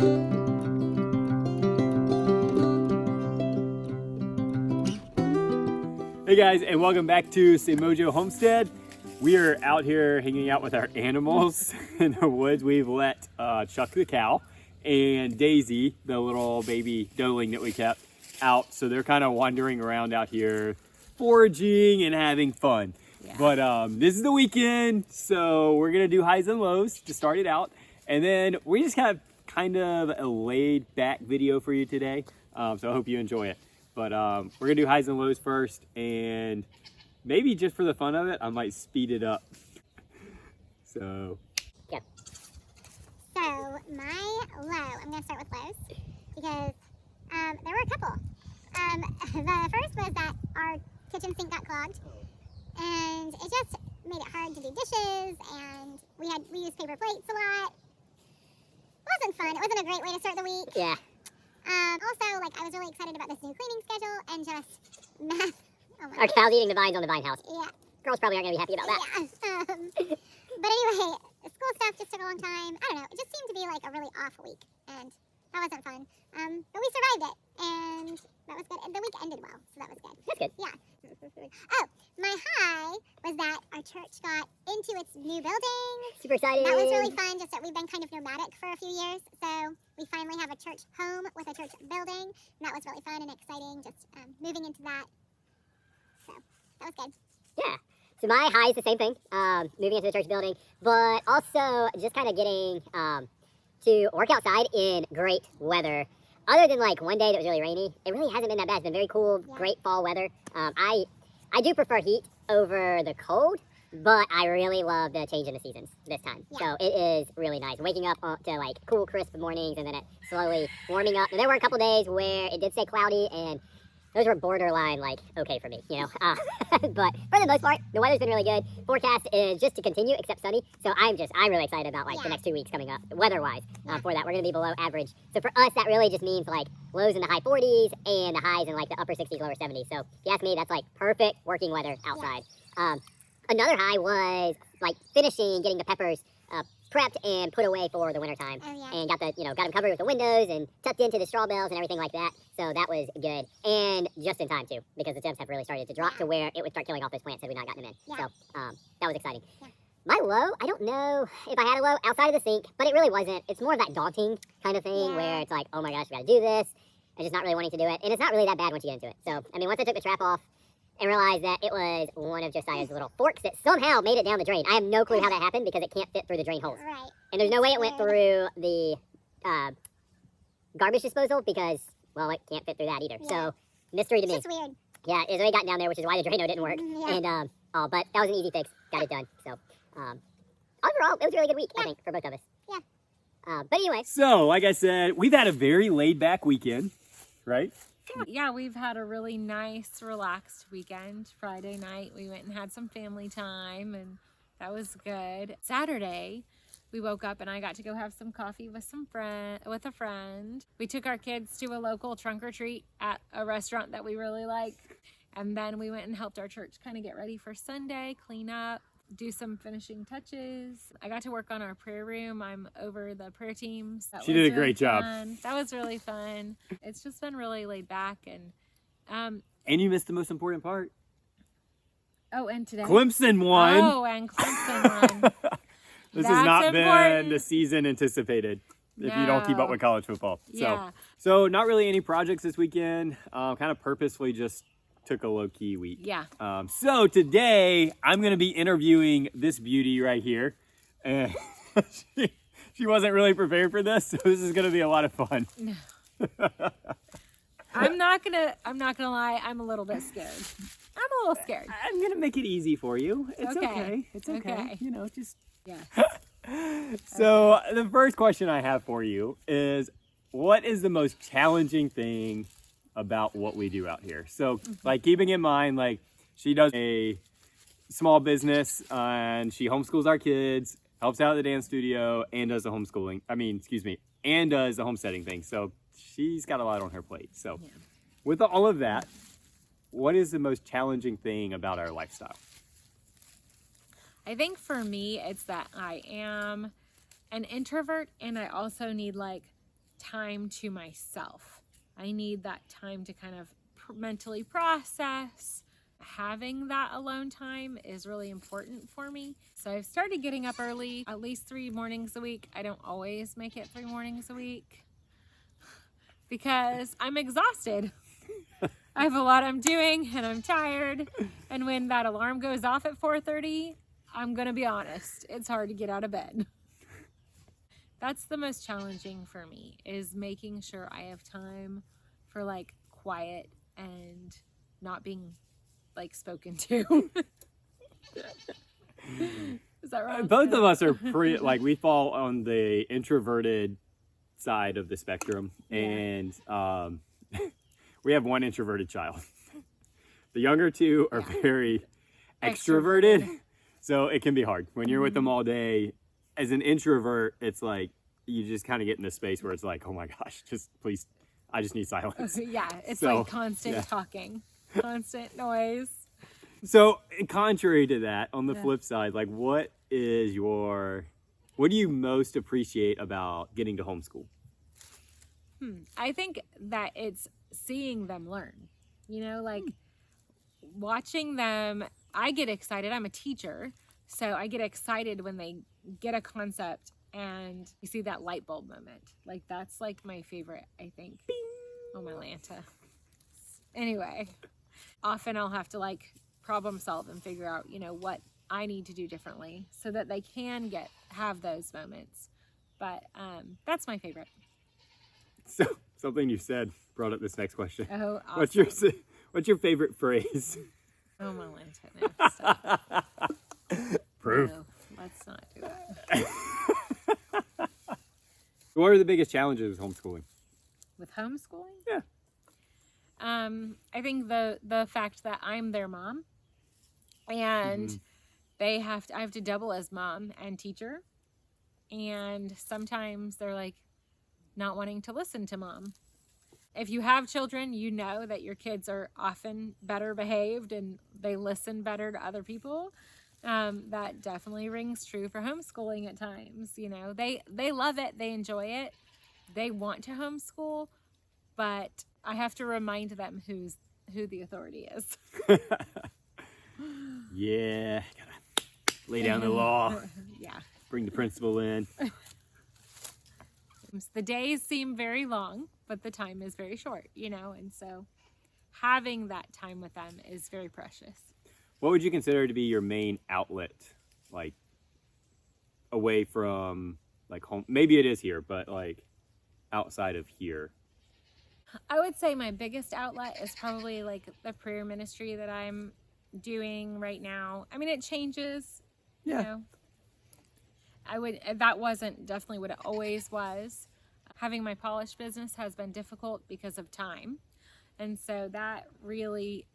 Hey guys, and welcome back to Mojo Homestead. We are out here hanging out with our animals in the woods. We've let Chuck the cow and Daisy, the little baby doeling that we kept, out. So they're kind of wandering around out here, foraging and having fun. Yeah. But this is the weekend, so we're gonna do highs and lows to start it out. And then we just have kind of a laid back video for you today. So I hope you enjoy it. But we're gonna do highs and lows first, and maybe just for the fun of it, I might speed it up. So. Yeah. So my low, I'm gonna start with lows because there were a couple. The first was that our kitchen sink got clogged, and it just made it hard to do dishes, and we used paper plates a lot. It wasn't fun. It wasn't a great way to start the week. Yeah. Also, I was really excited about this new cleaning schedule and just math. Oh my Our God. cow's eating the vines on the vine house. Yeah. Girls probably aren't going to be happy about that. Yeah. But anyway, school stuff just took a long time. I don't know. It just seemed to be like a really off week, and that wasn't fun. But we survived it, and that was good. And the week ended well, so that was good. That's good. Yeah. Oh, my high was that our church got into its new building. Super excited. That was really fun, just that we've been kind of nomadic for a few years. So we finally have a church home with a church building. And that was really fun and exciting, just moving into that. So that was good. Yeah. So my high is the same thing, moving into the church building, but also just kind of getting to work outside in great weather. Other than one day that was really rainy, it really hasn't been that bad. It's been very cool, yeah. Great fall weather. I do prefer heat over the cold, but I really love the change in the seasons this time. Yeah. So it is really nice. Waking up to cool, crisp mornings, and then it slowly warming up. And there were a couple days where it did stay cloudy, and those were borderline okay for me, you know. But for the most part, the weather's been really good. Forecast is just to continue, except sunny. So I'm really excited about the next 2 weeks coming up, weather-wise. For that, we're gonna be below average. So for us, that really just means lows in the high 40s and the highs in the upper 60s, lower 70s. So if you ask me, that's perfect working weather outside. Yeah. Another high was finishing getting the peppers prepped and put away for the wintertime. Oh, yeah. And got them covered with the windows and tucked into the straw bales and everything like that. So that was good. And just in time too, because the temps have really started to drop to where it would start killing off those plants had we not gotten them in. Yeah. So that was exciting. Yeah. My low, I don't know if I had a low outside of the sink, but it really wasn't. It's more of that daunting kind of thing where it's oh my gosh, we gotta do this. And just not really wanting to do it. And it's not really that bad once you get into it. So, I mean, once I took the trap off and realized that it was one of Josiah's little forks that somehow made it down the drain. I have no clue how that happened because it can't fit through the drain holes. Right. And there's no way it went through the garbage disposal because, well, it can't fit through that either. Yeah. So, mystery to me. It's just weird. Yeah, it's already gotten down there, which is why the Drano didn't work. Yeah. And, but that was an easy fix. Got it done. So, overall, it was a really good week, I think, for both of us. Yeah. But anyway. So, like I said, we've had a very laid-back weekend, right? Yeah, we've had a really nice, relaxed weekend. Friday night, we went and had some family time, and that was good. Saturday, we woke up and I got to go have some coffee with a friend. We took our kids to a local trunk or treat at a restaurant that we really like, and then we went and helped our church kind of get ready for Sunday, clean up, do some finishing touches. I got to work on our prayer room. I'm over the prayer teams. She did a great job. That was really fun. It's just been really laid back, and you missed the most important part. oh, and today Clemson won. Oh, and Clemson won. This That's has not been important. the season anticipated if you don't keep up with college football. Yeah. So not really any projects this weekend. Kind of purposefully just took a low-key week. Yeah. So today I'm going to be interviewing this beauty right here. And she wasn't really prepared for this, so this is going to be a lot of fun. No. I'm not gonna lie, I'm a little bit scared. I'm a little scared. I'm going to make it easy for you. It's Okay. okay. It's okay. Okay. You know, just... Yeah. So the first question I have for you is, what is the most challenging thing about what we do out here? So keeping in mind, she does a small business and she homeschools our kids, helps out at the dance studio, and does the and does the homesteading thing. So she's got a lot on her plate. So with all of that, what is the most challenging thing about our lifestyle? I think for me, it's that I am an introvert, and I also need time to myself. I need that time to kind of mentally process. Having that alone time is really important for me. So I've started getting up early, at least 3 mornings a week. I don't always make it 3 mornings a week because I'm exhausted. I have a lot I'm doing and I'm tired. And when that alarm goes off at 4:30, I'm gonna be honest, it's hard to get out of bed. That's the most challenging for me, is making sure I have time for like quiet and not being like spoken to. Is that right? Both of us are pretty, like, we fall on the introverted side of the spectrum. Yeah. And we have one introverted child. The younger two are very extroverted. So it can be hard when you're with them all day. As an introvert, it's like you just kind of get in this space where it's like, oh my gosh, just please, I just need silence. Yeah, it's So, like constant talking, constant noise. So contrary to that, on the Yeah. flip side, like what do you most appreciate about getting to homeschool? I think that it's seeing them learn, you know, like watching them. I get excited. I'm a teacher, so I get excited when they get a concept and you see that light bulb moment. Like that's like my favorite, I think. Bing. Oh, my Lanta. Anyway, often I'll have to like problem solve and figure out, you know, what I need to do differently so that they can have those moments. But that's my favorite. So something you said brought up this next question. Oh, awesome. What's your favorite phrase? Oh, my Lanta. No, stop. Proof. No, let's not do that. What are the biggest challenges with homeschooling? With homeschooling? Yeah. I think the fact that I'm their mom and I have to double as mom and teacher. And sometimes they're like not wanting to listen to mom. If you have children, you know that your kids are often better behaved and they listen better to other people. That definitely rings true for homeschooling at times. You know, they love it. They enjoy it. They want to homeschool, but I have to remind them who the authority is. Yeah, gotta lay down the law. Yeah. Bring the principal in. The days seem very long, but the time is very short, you know, and so having that time with them is very precious. What would you consider to be your main outlet, like away from like home? Maybe it is here, but like outside of here. I would say my biggest outlet is probably like the prayer ministry that I'm doing right now. I mean, it changes, you know. That wasn't definitely what it always was. Having my polish business has been difficult because of time. And so that really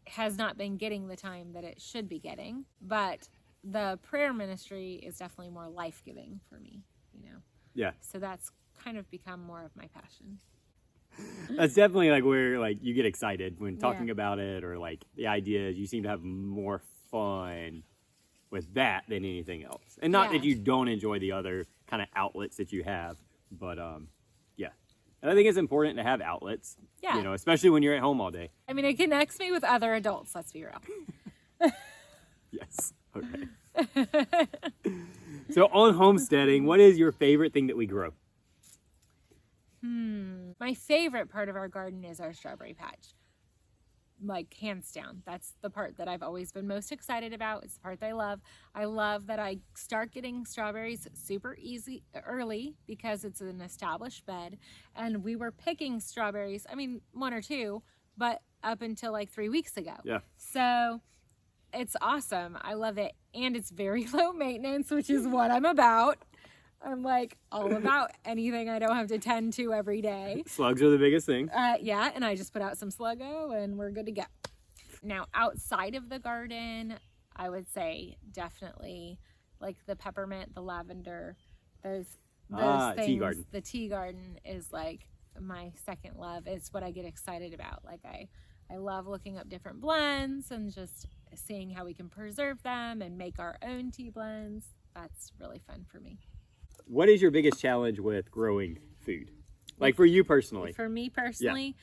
has not been getting the time that it should be getting. But the prayer ministry is definitely more life-giving for me, you know. Yeah. So that's kind of become more of my passion. That's definitely like where like you get excited when talking about it, or like the ideas. You seem to have more fun with that than anything else. And not that you don't enjoy the other kind of outlets that you have, but yeah. And I think it's important to have outlets, you know, especially when you're at home all day. I mean, it connects me with other adults, let's be real. Yes. Okay. So on homesteading, what is your favorite thing that we grow? My favorite part of our garden is our strawberry patch. Like, hands down. That's the part that I've always been most excited about. It's the part that I love. I love that I start getting strawberries super early because it's an established bed. And we were picking strawberries, I mean, 1 or 2, but up until like 3 weeks ago. Yeah. So it's awesome. I love it. And it's very low maintenance, which is what I'm about. I'm like all about anything I don't have to tend to every day. Slugs are the biggest thing. Yeah, and I just put out some Sluggo and we're good to go. Now, outside of the garden, I would say definitely like the peppermint, the lavender, those things. Tea garden. The tea garden is like my second love. It's what I get excited about. Like I love looking up different blends and just seeing how we can preserve them and make our own tea blends. That's really fun for me. What is your biggest challenge with growing food? Like for you personally. For me personally,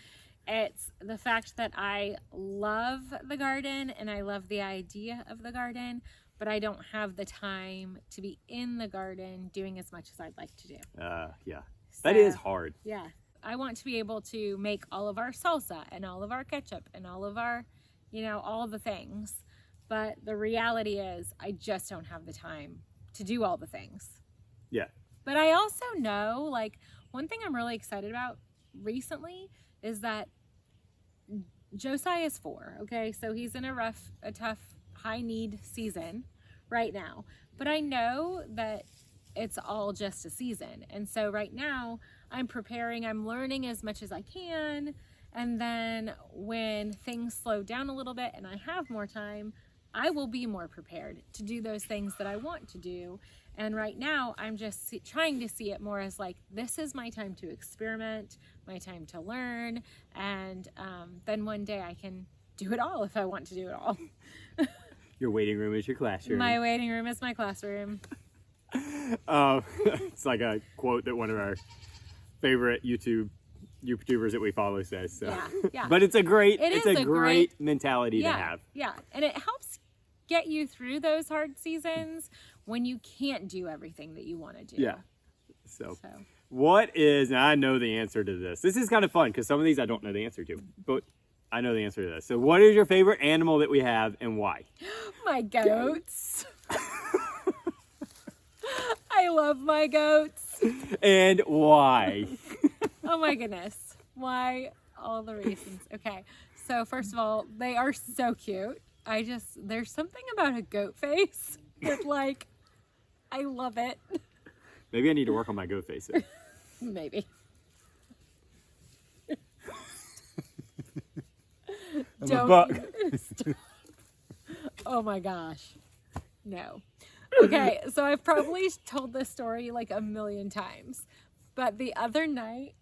it's the fact that I love the garden and I love the idea of the garden, but I don't have the time to be in the garden doing as much as I'd like to do. Yeah. So, That is hard. Yeah. I want to be able to make all of our salsa and all of our ketchup and all of our, all the things. But the reality is I just don't have the time to do all the things. Yeah. But I also know, like, one thing I'm really excited about recently is that Josiah is 4, okay? So he's in a tough, high need season right now. But I know that it's all just a season. And so right now I'm preparing, I'm learning as much as I can. And then when things slow down a little bit and I have more time, I will be more prepared to do those things that I want to do. And right now I'm just trying to see it more as like, this is my time to experiment, my time to learn. And then one day I can do it all if I want to do it all. Your waiting room is your classroom. My waiting room is my classroom. It's like a quote that one of our favorite YouTubers that we follow says. So. Yeah. But it's a great great mentality to have. Yeah, and it helps get you through those hard seasons when you can't do everything that you want to do. Yeah. So what is, and I know the answer to this. This is kind of fun because some of these I don't know the answer to, but I know the answer to this. So what is your favorite animal that we have and why? My goats. I love my goats. And why? Oh my goodness. Why? All the reasons. Okay. So first of all, they are so cute. There's something about a goat face that like, I love it. Maybe I need to work on my goat face. Maybe. I'm a buck. Stop. Oh my gosh. No. Okay, so I've probably told this story like a million times, but the other night,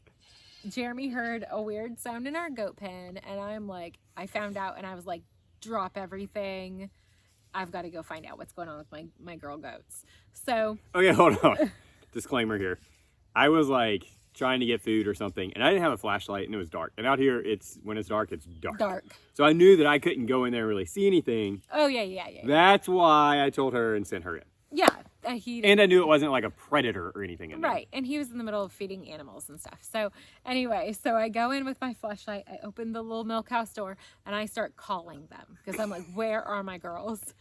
Jeremy heard a weird sound in our goat pen, and I found out, and I was like, drop everything. I've got to go find out what's going on with my girl goats. So. Okay, hold on. Disclaimer here. I was like trying to get food or something, and I didn't have a flashlight, and it was dark. And out here, when it's dark, it's dark. Dark. So I knew that I couldn't go in there and really see anything. Oh, yeah. That's why I told her and sent her in. Yeah. And I knew it wasn't like a predator or anything in there. Right. And he was in the middle of feeding animals and stuff. So anyway, I go in with my flashlight. I open the little milk house door and I start calling them because I'm like, where are my girls?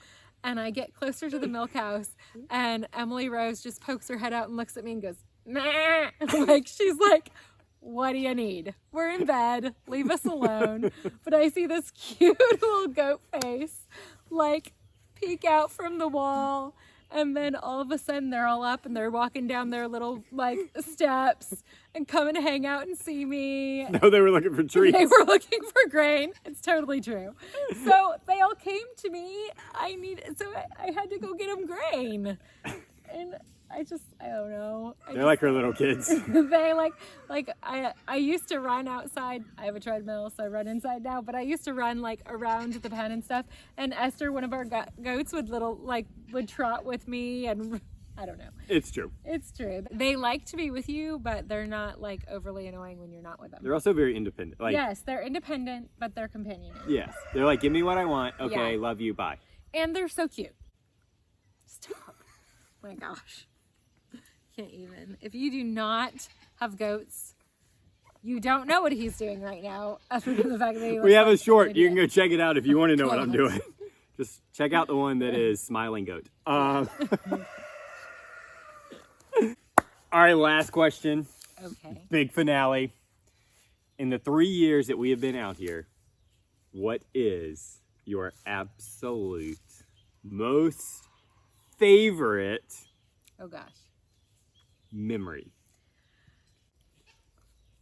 And I get closer to the milk house and Emily Rose just pokes her head out and looks at me and goes, nah. She's like, what do you need? We're in bed. Leave us alone. But I see this cute little goat face like peek out from the wall. And then all of a sudden they're all up and they're walking down their little steps and coming to hang out and see me. No, they were looking for treats. They were looking for grain. It's totally true. So they all came to me. I had to go get them grain. And I don't know. They're like her little kids. They I used to run outside. I have a treadmill, so I run inside now, but I used to run around the pen and stuff. And Esther, one of our goats, would trot with me, and I don't know. It's true. It's true. They like to be with you, but they're not overly annoying when you're not with them. They're also very independent. Yes, they're independent, but they're companionable. Yes. They're like, give me what I want. Okay, Yeah. love you, bye. And they're so cute. Stop. My gosh. Can't even. If you do not have goats, you don't know what he's doing right now, other than the fact that he We have a looks like short. an You can idiot. go check it out if you want to know what I'm Gosh. doing. Just check out the one that is Smiling Goat. All right, last question. Okay. Big finale. In the 3 years that we have been out here, what is your absolute most favorite Oh gosh. memory?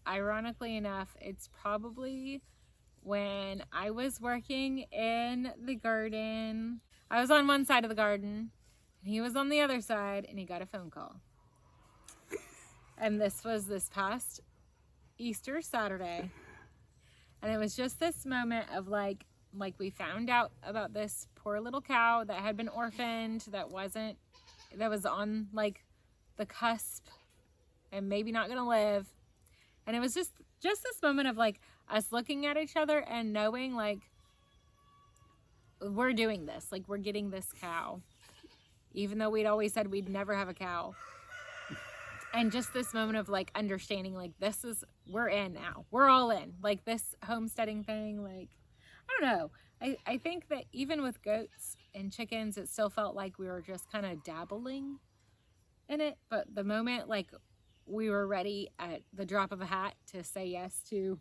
Ironically enough, it's probably when I was working in the garden. I was on one side of the garden and he was on the other side, and he got a phone call. And this was this past Easter Saturday. And it was just this moment of like we found out about this poor little cow that had been orphaned, that was on the cusp and maybe not gonna live. And it was just this moment of like us looking at each other and knowing like we're doing this, like we're getting this cow, even though we'd always said we'd never have a cow. And just this moment of like understanding, like we're in now. We're all in. Like this homesteading thing, like, I don't know. I think that even with goats and chickens, it still felt like we were just kind of dabbling in it. But the moment like we were ready at the drop of a hat to say yes to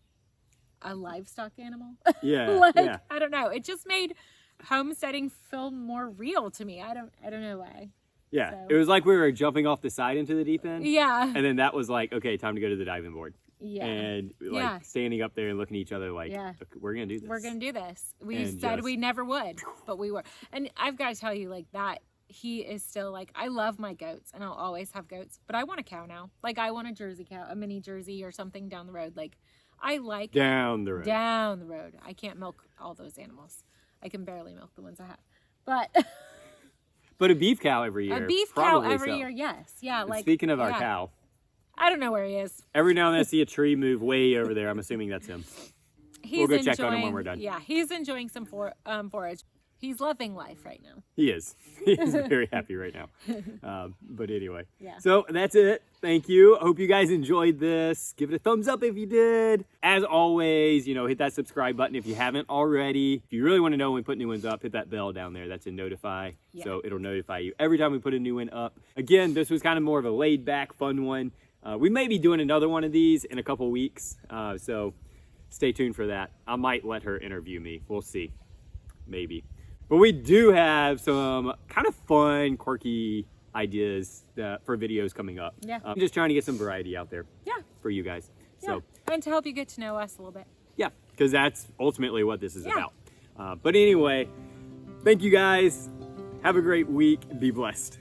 a livestock animal. Yeah. Like, yeah. I don't know. It just made homesteading feel more real to me. I don't know why. Yeah, So. it was like we were jumping off the side into the deep end. Yeah. And then that was like, okay, time to go to the diving board. Yeah. And like Yeah. standing up there and looking at each other like, Yeah. okay, we're going to do this. We're going to do this. We And said just- we never would, but we were. And I've got to tell you, like, that he is still like, I love my goats and I'll always have goats, but I want a cow now. Like, I want a Jersey cow, a mini Jersey or something down the road. Like, I like down the road. Down the road. I can't milk all those animals. I can barely milk the ones I have. But But a beef cow every year. a beef cow probably every so. year, yes. Yeah, And like speaking of our yeah. cow, I don't know where he is. every now and then I see a tree move way over there. I'm assuming that's him. He's go check on him when we're done. Yeah, he's enjoying some forage. He's loving life right now. He is. He's very happy right now. But anyway. Yeah. So that's it. Thank you. I hope you guys enjoyed this. Give it a thumbs up if you did. As always, hit that subscribe button if you haven't already. If you really want to know when we put new ones up, hit that bell down there. That's in notify. Yeah. So it'll notify you every time we put a new one up. Again, this was kind of more of a laid back, fun one. We may be doing another one of these in a couple weeks. So stay tuned for that. I might let her interview me. We'll see. Maybe. But we do have some kind of fun, quirky ideas for videos coming up. Yeah. I'm just trying to get some variety out there Yeah. for you guys. Yeah. So, And to help you get to know us a little bit. yeah, because that's ultimately what this is Yeah. about. But anyway, thank you guys. Have a great week. Be blessed.